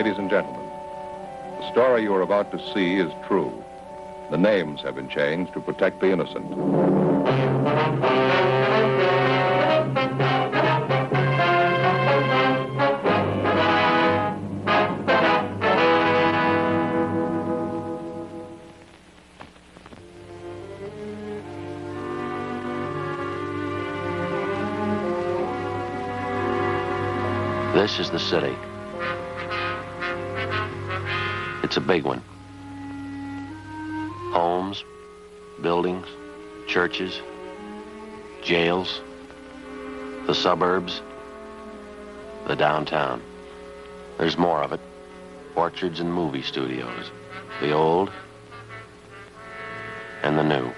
Ladies and gentlemen, the story you are about to see is true. The names have been changed to protect the innocent. This is the city. It's a big one. Homes, buildings, churches, jails, the suburbs, the downtown. There's more of it. Orchards and movie studios. The old and the new.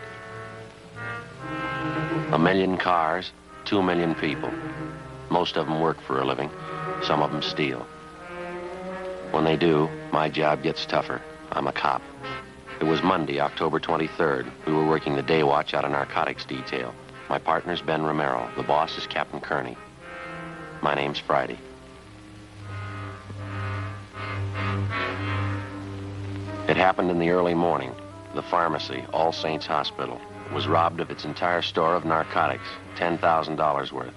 1 million cars, 2 million people. Most of them work for a living. Some of them steal. When they do, my job gets tougher. I'm a cop. It was Monday, October 23rd. We were working the day watch out of narcotics detail. My partner's Ben Romero. The boss is Captain Kearney. My name's Friday. It happened in the early morning. The pharmacy, All Saints Hospital, was robbed of its entire store of narcotics, $10,000 worth.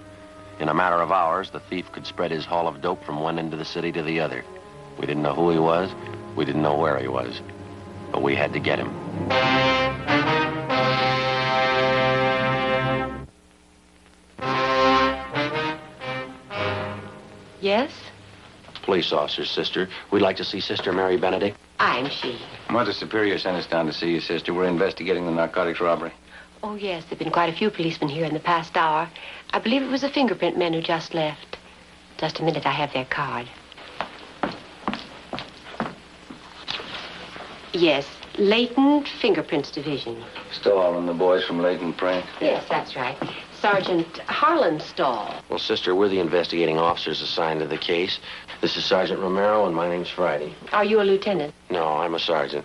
In a matter of hours, the thief could spread his haul of dope from one end of the city to the other. We didn't know who he was. We didn't know where he was. But we had to get him. Yes? Police officer, sister. We'd like to see Sister Mary Benedict. I'm she. Mother Superior sent us down to see you, sister. We're investigating the narcotics robbery. Oh, yes, there have been quite a few policemen here in the past hour. I believe it was the fingerprint men who just left. Just a minute, I have their card. Yes, Latent Fingerprints Division. Stahl and the boys from Leighton Print. Yes, that's right. Sergeant Harlan Stahl. Well, sister, we're the investigating officers assigned to the case. This is Sergeant Romero, and my name's Friday. Are you a lieutenant? No, I'm a sergeant.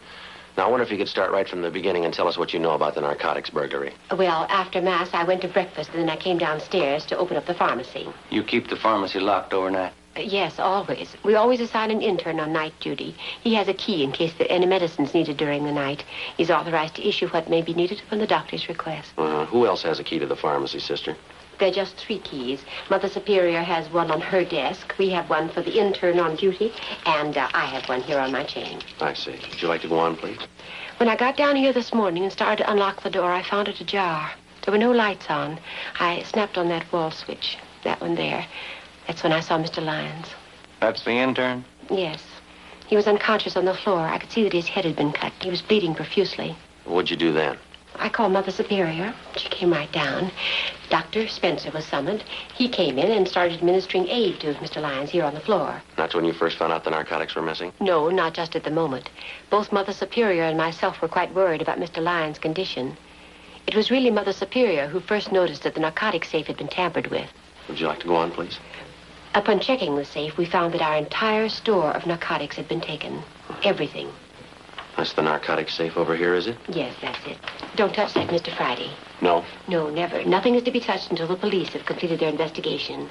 Now, I wonder if you could start right from the beginning and tell us what you know about the narcotics burglary. Well, after Mass, I went to breakfast, and then I came downstairs to open up the pharmacy. You keep the pharmacy locked overnight? Yes, always. We always assign an intern on night duty. He has a key in case there are any medicines needed during the night. He's authorized to issue what may be needed upon the doctor's request. Who else has a key to the pharmacy, sister? There are just 3 keys. Mother Superior has one on her desk. We have one for the intern on duty, and I have one here on my chain. I see. Would you like to go on, please? When I got down here this morning and started to unlock the door, I found it ajar. There were no lights on. I snapped on that wall switch, that one there. That's when I saw Mr. Lyons. That's the intern? Yes. He was unconscious on the floor. I could see that his head had been cut. He was bleeding profusely. What'd you do then? I called Mother Superior. She came right down. Dr. Spencer was summoned. He came in and started administering aid to Mr. Lyons here on the floor. That's when you first found out the narcotics were missing? No, not just at the moment. Both Mother Superior and myself were quite worried about Mr. Lyons' condition. It was really Mother Superior who first noticed that the narcotics safe had been tampered with. Would you like to go on, please? Upon checking the safe, we found that our entire store of narcotics had been taken. Everything. That's the narcotics safe over here, is it? Yes, that's it. Don't touch that, Mr. Friday. No? No, never. Nothing is to be touched until the police have completed their investigation.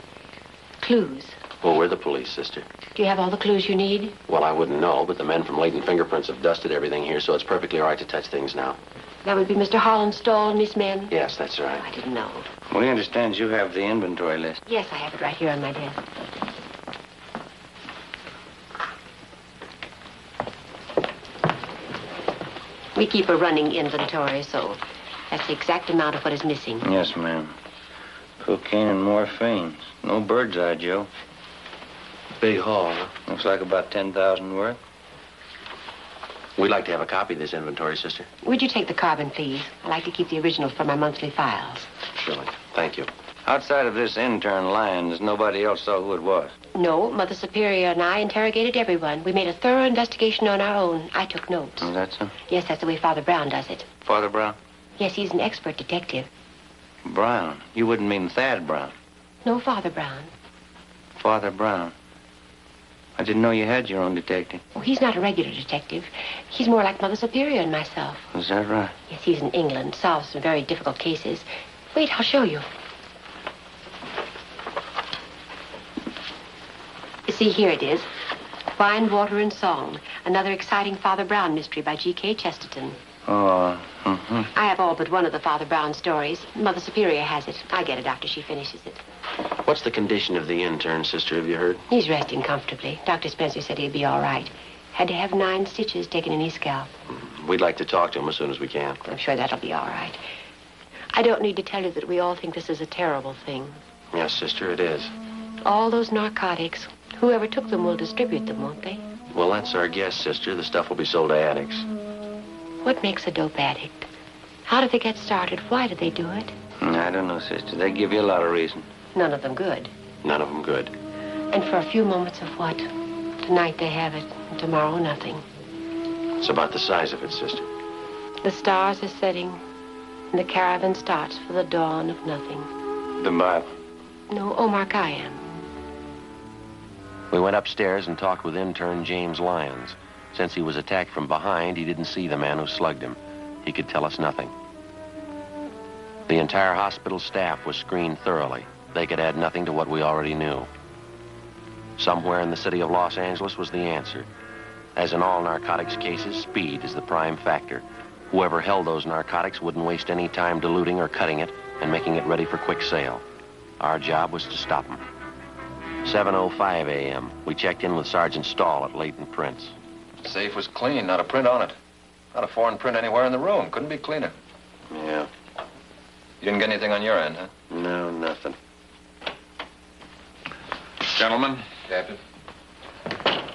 Clues. Well, we're the police, sister. Do you have all the clues you need? Well, I wouldn't know, but the men from Leighton Fingerprints have dusted everything here, so it's perfectly all right to touch things now. That would be Mr. Harlan Stahl and his men? Yes, that's right. I didn't know. We understand you have the inventory list. Yes, I have it right here on my desk. We keep a running inventory, so that's the exact amount of what is missing. Yes, ma'am. Cocaine and morphine. No bird's eye, Joe. Big haul, huh? Looks like about 10,000 worth. We'd like to have a copy of this inventory, sister. Would you take the carbon, please? I like to keep the originals for my monthly files. Surely. Thank you. Outside of this intern Lyons, nobody else saw who it was. No, Mother Superior and I interrogated everyone. We made a thorough investigation on our own. I took notes. Is that so? Yes, that's the way Father Brown does it. Father Brown? Yes, he's an expert detective. Brown? You wouldn't mean Thad Brown? No, Father Brown. Father Brown. I didn't know you had your own detective. Oh, he's not a regular detective. He's more like Mother Superior and myself. Is that right? Yes, he's in England, solves some very difficult cases. Wait, I'll show you. See, here it is. Wine, Water, and Song. Another exciting Father Brown mystery by G.K. Chesterton. Oh, I have all but one of the Father Brown stories. Mother Superior has it. I get it after she finishes it. What's the condition of the intern, sister? Have you heard? He's resting comfortably. Dr. Spencer said he'd be all right. Had to have 9 stitches taken in his scalp. We'd like to talk to him as soon as we can. I'm sure that'll be all right. I don't need to tell you that we all think this is a terrible thing. Yes, sister, it is. All those narcotics. Whoever took them will distribute them, won't they? Well, that's our guess, sister. The stuff will be sold to addicts. What makes a dope addict? How did they get started? Why did they do it? I don't know, sister. They give you a lot of reason. None of them good. None of them good. And for a few moments of what? Tonight they have it, and tomorrow nothing. It's about the size of it, sister. The stars are setting, and the caravan starts for the dawn of nothing. The Bible. No, Omar Khayyam. We went upstairs and talked with intern James Lyons. Since he was attacked from behind, he didn't see the man who slugged him. He could tell us nothing. The entire hospital staff was screened thoroughly. They could add nothing to what we already knew. Somewhere in the city of Los Angeles was the answer. As in all narcotics cases, speed is the prime factor. Whoever held those narcotics wouldn't waste any time diluting or cutting it and making it ready for quick sale. Our job was to stop them. 7:05 a.m. We checked in with Sergeant Stahl at Leighton Prince. The safe was clean, not a print on it. Not a foreign print anywhere in the room. Couldn't be cleaner. Yeah. You didn't get anything on your end, huh? No, nothing. Gentlemen, Captain?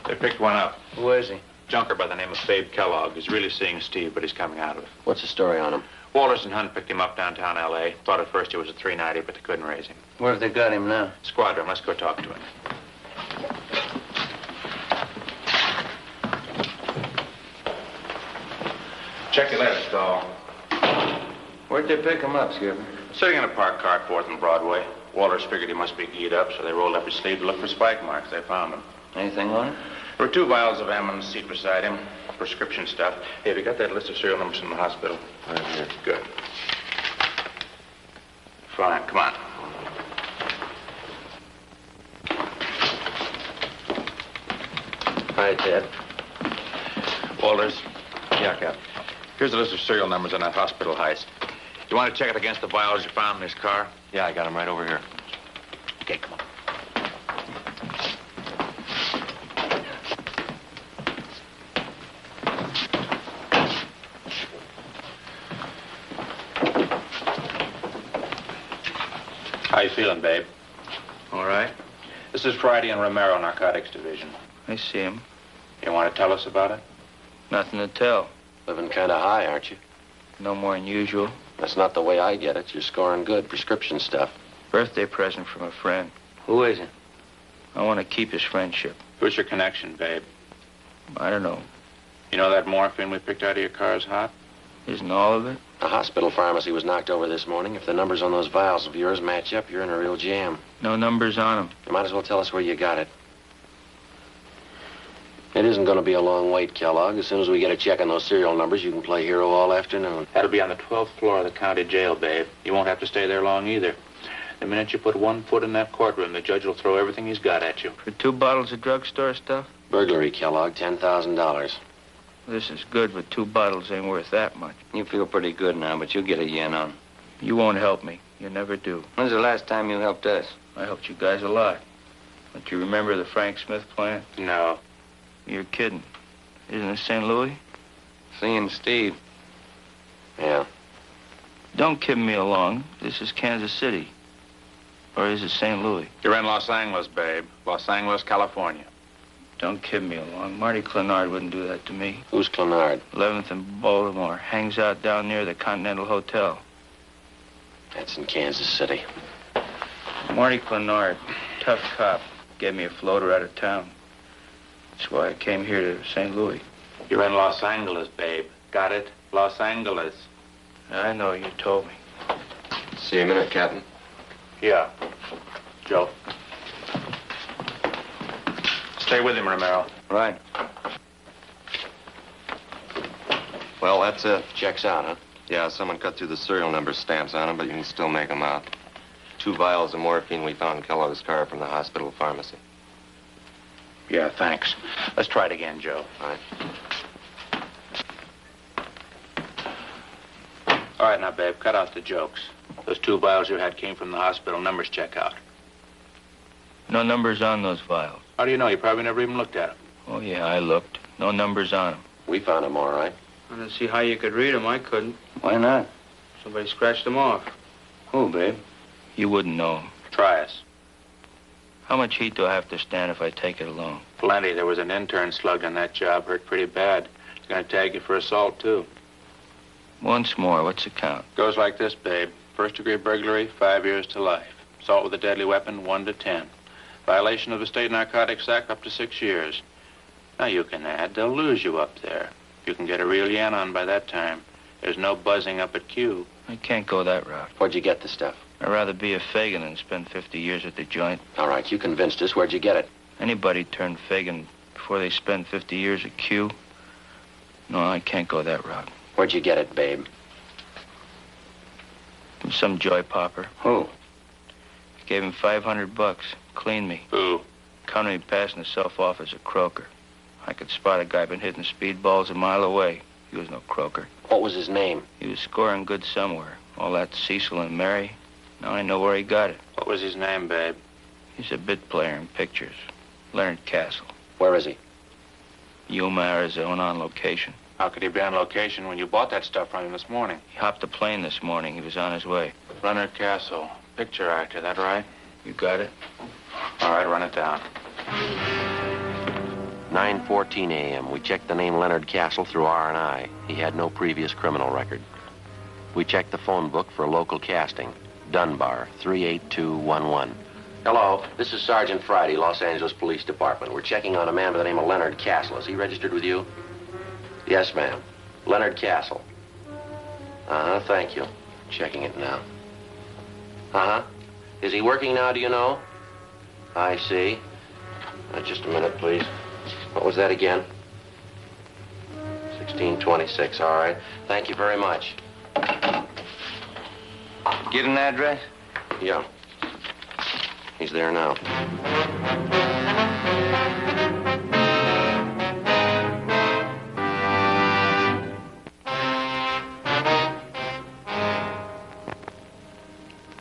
they picked one up. Who is he? Junker by the name of Babe Kellogg. He's really seeing Steve, but he's coming out of it. What's the story on him? Walters and Hunt picked him up downtown L.A. Thought at first he was a 390, but they couldn't raise him. Where have they got him now? Squadron, let's go talk to him. Check your letters, Stahl. Where'd they pick him up, Skipper? Sitting in a parked car at 4th and Broadway. Walters figured he must be keyed up, so they rolled up his sleeve to look for spike marks. They found him. Anything on it? There were 2 vials of M on the seat beside him. Prescription stuff. Hey, have you got that list of serial numbers from the hospital? Right here. Good. Fine, come on. Hi, Ted. Walters, Yeah, Cap. here's a list of serial numbers on that hospital heist. You want to check it against the vials you found in his car? Yeah, I got him right over here. Okay, come on. How you feeling, babe? All right. This is Friday and Romero, Narcotics Division. I see him. You want to tell us about it? Nothing to tell. Living kind of high, aren't you? No more than usual. That's not the way I get it. You're scoring good prescription stuff. Birthday present from a friend. Who is it? I want to keep his friendship. Who's your connection, babe? I don't know. You know that morphine we picked out of your car is hot? Isn't all of it? The hospital pharmacy was knocked over this morning. If the numbers on those vials of yours match up, you're in a real jam. No numbers on him. You might as well tell us where you got it. It isn't going to be a long wait, Kellogg. As soon as we get a check on those serial numbers, you can play hero all afternoon. That'll be on the 12th floor of the county jail, babe. You won't have to stay there long either. The minute you put 1 foot in that courtroom, the judge will throw everything he's got at you. For 2 bottles of drugstore stuff? Burglary, Kellogg, $10,000. This is good, but 2 bottles ain't worth that much. You feel pretty good now, but you'll get a yen on. You won't help me. You never do. When's the last time you helped us? I helped you guys a lot. Don't you remember the Frank Smith plant? No. You're kidding. Isn't it St. Louis? Seeing Steve. Yeah. Don't kid me along. This is Kansas City. Or is it St. Louis? You're in Los Angeles, babe. Los Angeles, California. Don't kid me along. Marty Clenard wouldn't do that to me. Who's Clenard? 11th and Baltimore. Hangs out down near the Continental Hotel. That's in Kansas City. Marty Clenard, tough cop, gave me a floater out of town. That's why I came here to St. Louis. You're in Los Angeles, babe. Got it? Los Angeles. I know, you told me. See you in a minute, Captain. Yeah. Joe. Stay with him, Romero. Right. Well, that's it. Checks out, huh? Yeah, someone cut through the serial number stamps on them, but you can still make them out. 2 vials of morphine we found in Kellogg's car from the hospital pharmacy. Yeah, thanks. Let's try it again, Joe. All right. All right, now, babe, cut out the jokes. Those 2 vials you had came from the hospital. Numbers check out. No numbers on those vials. How do you know? You probably never even looked at them. Oh, yeah, I looked. No numbers on them. We found them all right. I don't see how you could read them. I couldn't. Why not? Somebody scratched them off. Who, babe? You wouldn't know 'em. Try us. How much heat do I have to stand if I take it alone? Plenty. There was an intern slugged on that job. Hurt pretty bad. He's going to tag you for assault, too. Once more, what's the count? Goes like this, babe. First-degree burglary, 5 years to life. Assault with a deadly weapon, 1 to 10. Violation of the State Narcotics Act, up to 6 years. Now, you can add. They'll lose you up there. You can get a real yen on by that time. There's no buzzing up at Q. I can't go that route. Where'd you get the stuff? I'd rather be a Fagan than spend 50 years at the joint. All right, you convinced us. Where'd you get it? Anybody turn Fagan before they spend 50 years at Q? No, I can't go that route. Where'd you get it, babe? From some joy popper. Who? Gave him $500. Cleaned me. Who? Counted me passing himself off as a croaker. I could spot a guy been hitting speedballs a mile away. He was no croaker. What was his name? He was scoring good somewhere. All that Cecil and Mary. Now I know where he got it. What was his name, babe? He's a bit player in pictures. Leonard Castle. Where is he? Yuma, Arizona, on location. How could he be on location when you bought that stuff from him this morning? He hopped the plane this morning. He was on his way. Leonard Castle. Picture actor, that right? You got it? All right, run it down. 9:14 a.m. We checked the name Leonard Castle through R&I. He had no previous criminal record. We checked the phone book for local casting. Dunbar, 38211. Hello, this is Sergeant Friday, Los Angeles Police Department. We're checking on a man by the name of Leonard Castle. Is he registered with you? Yes, ma'am. Leonard Castle. Uh-huh, thank you. Checking it now. Uh-huh. Is he working now, do you know? I see. Just a minute, please. What was that again? 1626, all right. Thank you very much. Get an address? Yeah. He's there now.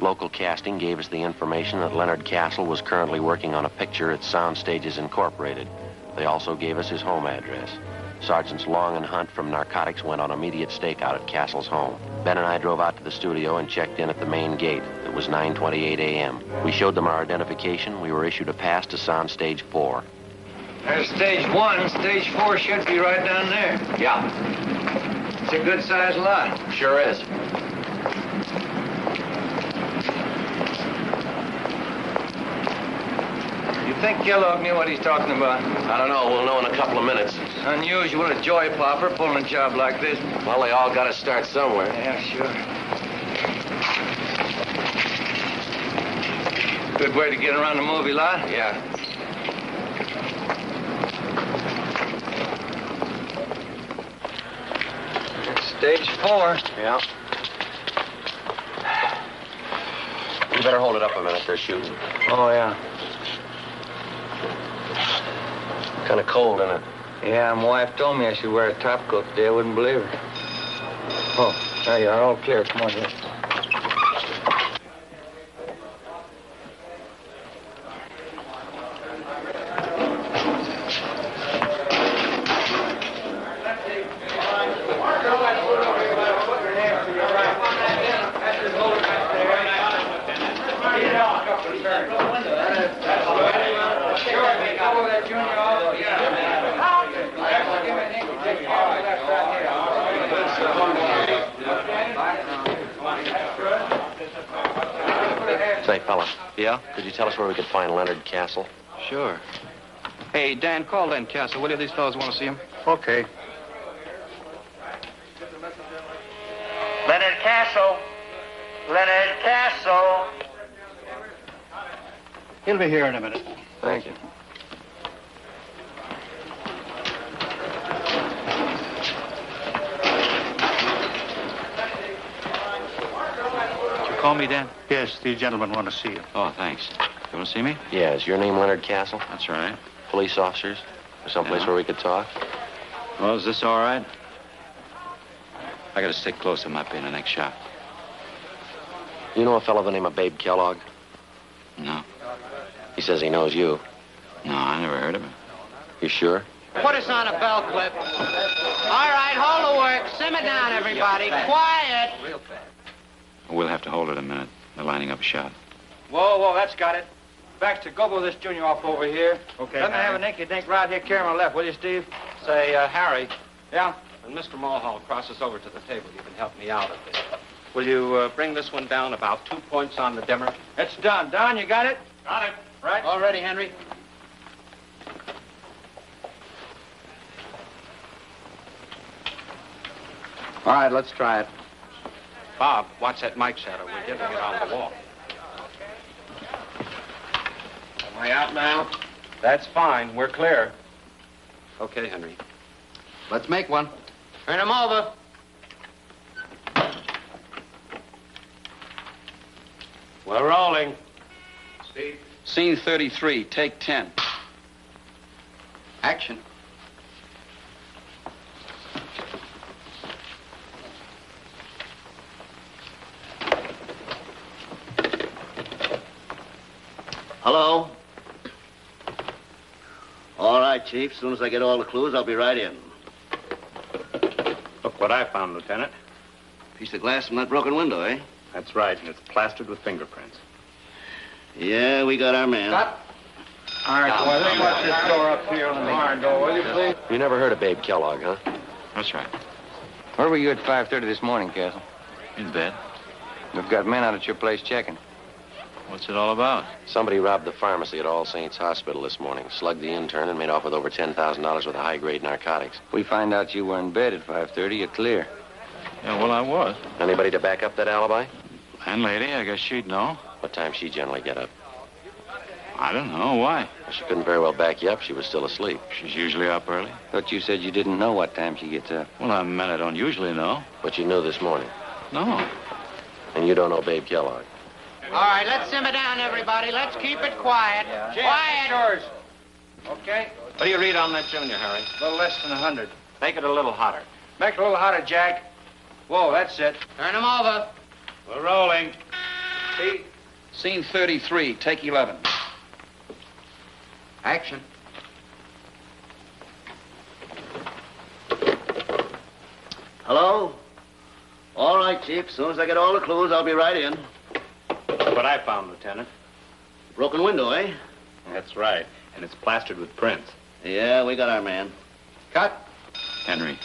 Local casting gave us the information that Leonard Castle was currently working on a picture at Sound Stages Incorporated. They also gave us his home address. Sergeants Long and Hunt from Narcotics went on immediate stakeout at Castle's home. Ben and I drove out to the studio and checked in at the main gate. It was 9:28 a.m. We showed them our identification. We were issued a pass to Sound Stage 4. There's stage 1. Stage 4 should be right down there. Yeah, It's a good-sized lot. sure is. You think Kellogg knew what he's talking about? I don't know. We'll know in a couple of minutes. It's unusual, a joy popper pulling a job like this. Well, they all got to start somewhere. Yeah, sure. Good way to get around the movie lot. Yeah. Stage 4. Yeah. You better hold it up a minute. They're shooting. Oh, yeah. Kind of cold, isn't it? Yeah, my wife told me I should wear a top coat today. I wouldn't believe her. Oh, there you are. All clear. Come on, here. Say, fella, Yeah? could you tell us where we could find Leonard Castle? Sure. Hey, Dan, call Len Castle, will you? These fellows want to see him. Okay. Leonard Castle. Leonard Castle. He'll be here in a minute. Thank you. Did you call me, Dan? Yes, the gentlemen want to see you. Oh, thanks. You want to see me? Yeah, is your name Leonard Castle? That's right. police officers? Or someplace Yeah. where we could talk? Well, is this all right? I gotta stick close. I might be in the next shop. You know a fellow by the name of Babe Kellogg? No. He says he knows you. No, I never heard of him. You sure? Put us on a bell clip. All right, hold the work. Simmer down, everybody. Quiet. We'll have to hold it a minute. They're lining up a shot. Whoa, that's got it. Baxter, go blow this junior off over here. Okay, Let me have Harry. an inky-dink right here, carry my left, will you, Steve? Say, Harry, Yeah? when Mr. Mulhall crosses over to the table, you can help me out a bit. Will you bring this one down about 2 points on the dimmer? It's done. Don, you got it? Got it. Right. All ready, Henry? All right, let's try it. Bob, watch that mic shadow. We're dipping it on the wall. Am I out now? That's fine. We're clear. Okay, Henry. Let's make one. Turn him over. We're rolling. Steve? Scene 33, take 10. Action. Hello? All right, Chief. As soon as I get all the clues, I'll be right in. Look what I found, Lieutenant. Piece of glass from that broken window, eh? That's right, and it's plastered with fingerprints. Yeah, we got our man. Cut. All right, boy, let's watch this door up here on the barn door, will you, please? You never heard of Babe Kellogg, huh? That's right. Where were you at 5:30 this morning, Castle? In bed. We've got men out at your place checking. What's it all about? Somebody robbed the pharmacy at All Saints Hospital this morning, slugged the intern, and made off with over $10,000 worth of high-grade narcotics. We find out you were in bed at 5:30, you're clear. Yeah, well, I was. Anybody to back up that alibi? Landlady, I guess she'd know. What time she generally get up? I don't know. Why? She couldn't very well back you up. She was still asleep. She's usually up early. Thought you said you didn't know what time she gets up. Well, I meant I don't usually know. But you knew this morning. No. And you don't know Babe Kellogg. All right, let's simmer down, everybody. Let's keep it quiet. Quiet. Yours. Okay. What do you read on that junior, Harry? A little less than 100. Make it a little hotter. Make it a little hotter, Jack. Whoa, that's it. Turn him over. We're rolling. See? Scene 33, take 11. Action. Hello? All right, Chief. As soon as I get all the clues, I'll be right in. Look what I found, Lieutenant. Broken window, eh? That's right, and it's plastered with prints. Yeah, we got our man. Cut. Henry.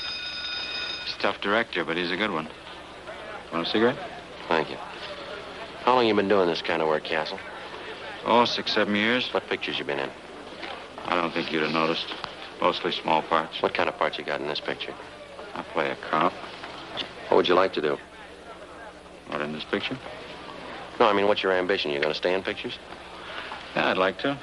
He's a tough director, but he's a good one. Want a cigarette? Thank you. How long you been doing this kind of work, Castle? Oh, 6, 7 years. What pictures you been in? I don't think you'd have noticed. Mostly small parts. What kind of parts you got in this picture? I play a cop. What would you like to do? What, in this picture? No, I mean, what's your ambition? You going to stay in pictures? Yeah, I'd like to.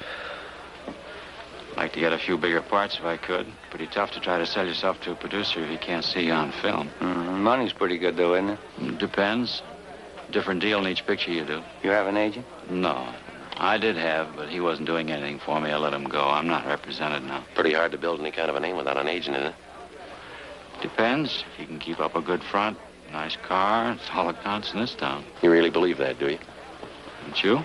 Like to get a few bigger parts if I could. Pretty tough to try to sell yourself to a producer if he can't see you on film. Money's pretty good, though, isn't it? Depends. Different deal in each picture you do. You have an agent? No. I did have, but he wasn't doing anything for me. I let him go. I'm not represented now. Pretty hard to build any kind of a name without an agent in it. Depends. If you can keep up a good front, nice car, it's all that counts in this town. You really believe that, do you? Don't you?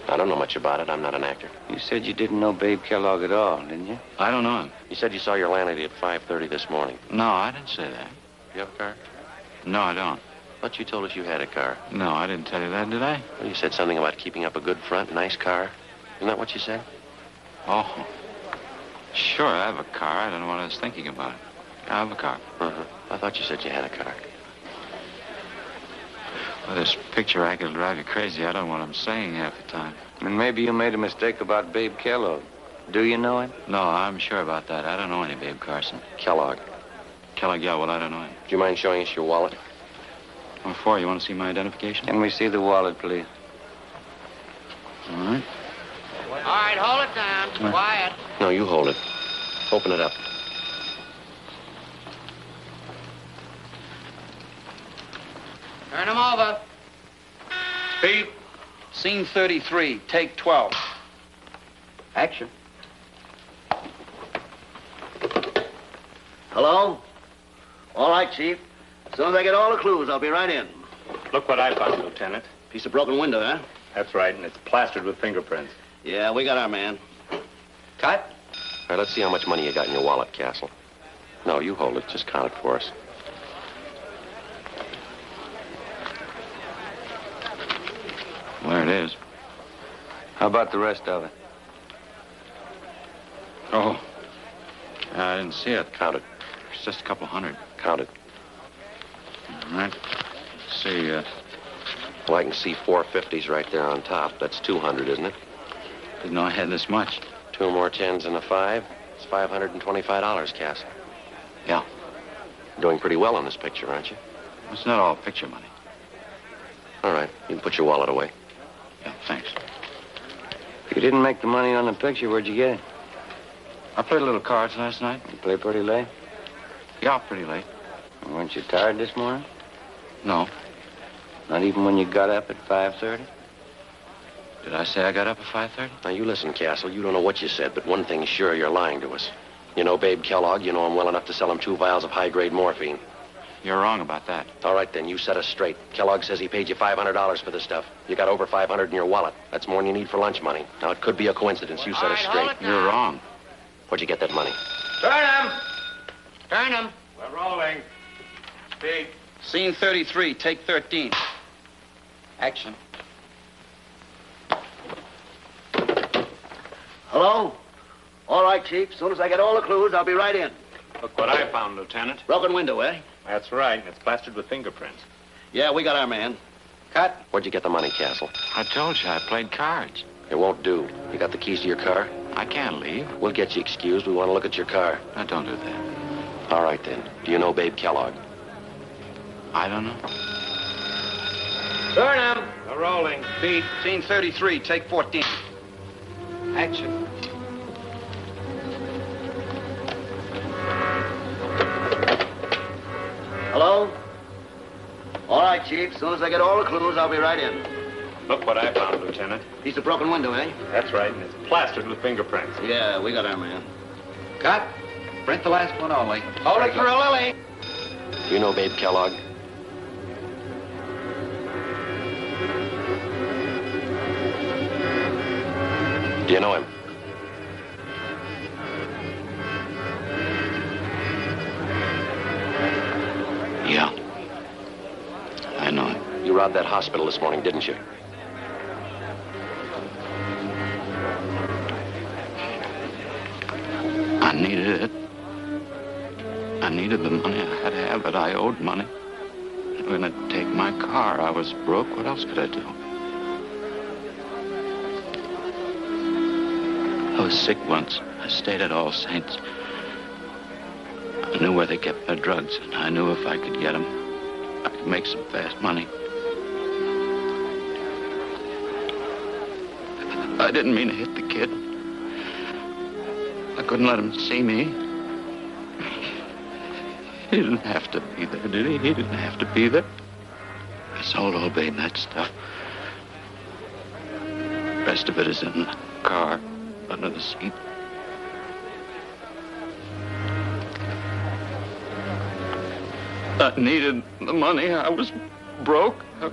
I don't know much about it. I'm not an actor. You said you didn't know Babe Kellogg at all, didn't you? I don't know him. You said you saw your landlady at 5:30 this morning. No, I didn't say that. You have a car? No, I don't. But you told us you had a car. No, I didn't tell you that, did I? Well, you said something about keeping up a good front, nice car. Isn't that what you said? Oh. Sure, I have a car. I don't know what I was thinking about. I have a car. Uh-huh. I thought you said you had a car. Well, this picture act will drive you crazy. I don't know what I'm saying half the time. And maybe you made a mistake about Babe Kellogg. Do you know him? No, I'm sure about that. I don't know any Babe Carson. Kellogg. Kellogg, yeah, well, I don't know him. Do you mind showing us your wallet? What for? You want to see my identification? Can we see the wallet, please? All right. All right, hold it down. Quiet. No, you hold it. Open it up. Turn him over. Speed. Scene 33, take 12. Action. Hello? All right, Chief. As soon as I get all the clues, I'll be right in. Look what I found, Lieutenant. Piece of broken window, huh? That's right, and it's plastered with fingerprints. Yeah, we got our man. Cut. All right, let's see how much money you got in your wallet, Castle. No, you hold it. Just count it for us. There it is. How about the rest of it? Oh. I didn't see it. Count it. It's just a couple hundred. Count it. All right. Let's see, Well, I can see 450s right there on top. That's 200, isn't it? didn't know I had this much. 2 more 10s and a 5. It's $525, Castle. Yeah. Doing pretty well on this picture, aren't you? It's not all picture money. All right. You can put your wallet away. Yeah, thanks. You didn't make the money on the picture. Where'd you get it? I played a little cards last night. You play pretty late? Yeah, pretty late. Weren't you tired this morning? No. Not even when you got up at 5:30? Did I say I got up at 5:30? Now, you listen, Castle. You don't know what you said, but one thing's sure, you're lying to us. You know Babe Kellogg. You know him well enough to sell him 2 vials of high-grade morphine. You're wrong about that. All right, then. You set us straight. Kellogg says he paid you $500 for the stuff. You got over $500 in your wallet. That's more than you need for lunch money. Now, it could be a coincidence. You set us straight. You're wrong. Where'd you get that money? Turn him! Turn him! We're rolling. Speed. Scene 33, take 13. Action. Hello? All right, Chief. As soon as I get all the clues, I'll be right in. Look what I found, Lieutenant. Broken window, eh? That's right, and it's plastered with fingerprints. Yeah, we got our man. Cut. Where'd you get the money, Castle? I told you I played cards. It won't do. You got the keys to your car? I can't leave. We'll get you excused. We want to look at your car. Now, don't do that. All right, then. Do you know Babe Kellogg? I don't know. Turn him! We're rolling. Speed. Scene 33, take 14. Action. Hello? All right, Chief. As soon as I get all the clues, I'll be right in. Look what I found, Lieutenant. Piece of broken window, eh? That's right, and it's plastered with fingerprints. Yeah, we got our man. Cut. Print the last one only. Hold it for a lily. Do you know Babe Kellogg? Do you know him? Yeah. I know him. You robbed that hospital this morning, didn't you? I needed it. I needed the money. I had to have it. I owed money. They were going to take my car. I was broke. What else could I do? I was sick once. I stayed at All Saints. I knew where they kept their drugs, and I knew if I could get them, I could make some fast money. I didn't mean to hit the kid. I couldn't let him see me. He didn't have to be there, did he? He didn't have to be there. I sold old Babe that stuff. The rest of it is in the car, under the seat. I needed the money. I was broke. You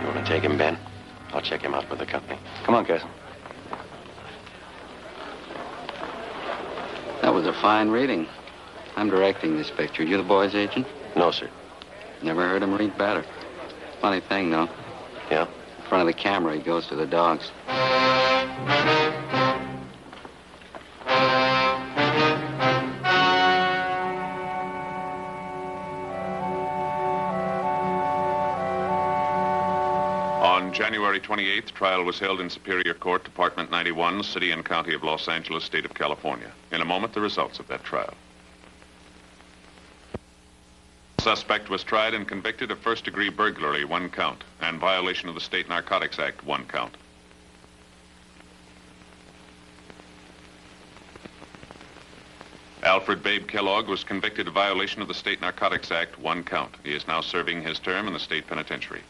want to take him, Ben? I'll check him out with the company. Come on, Castle. That was a fine reading. I'm directing this picture. You the boy's agent? No, sir. Never heard him read better. Funny thing, though. Yeah? In front of the camera, he goes to the dogs. On January 28th, trial was held in Superior Court, Department 91, City and County of Los Angeles, State of California. In a moment, the results of that trial. The suspect was tried and convicted of first-degree burglary, 1 count, and violation of the State Narcotics Act, 1 count. Alfred Babe Kellogg was convicted of violation of the State Narcotics Act, 1 count. He is now serving his term in the state penitentiary.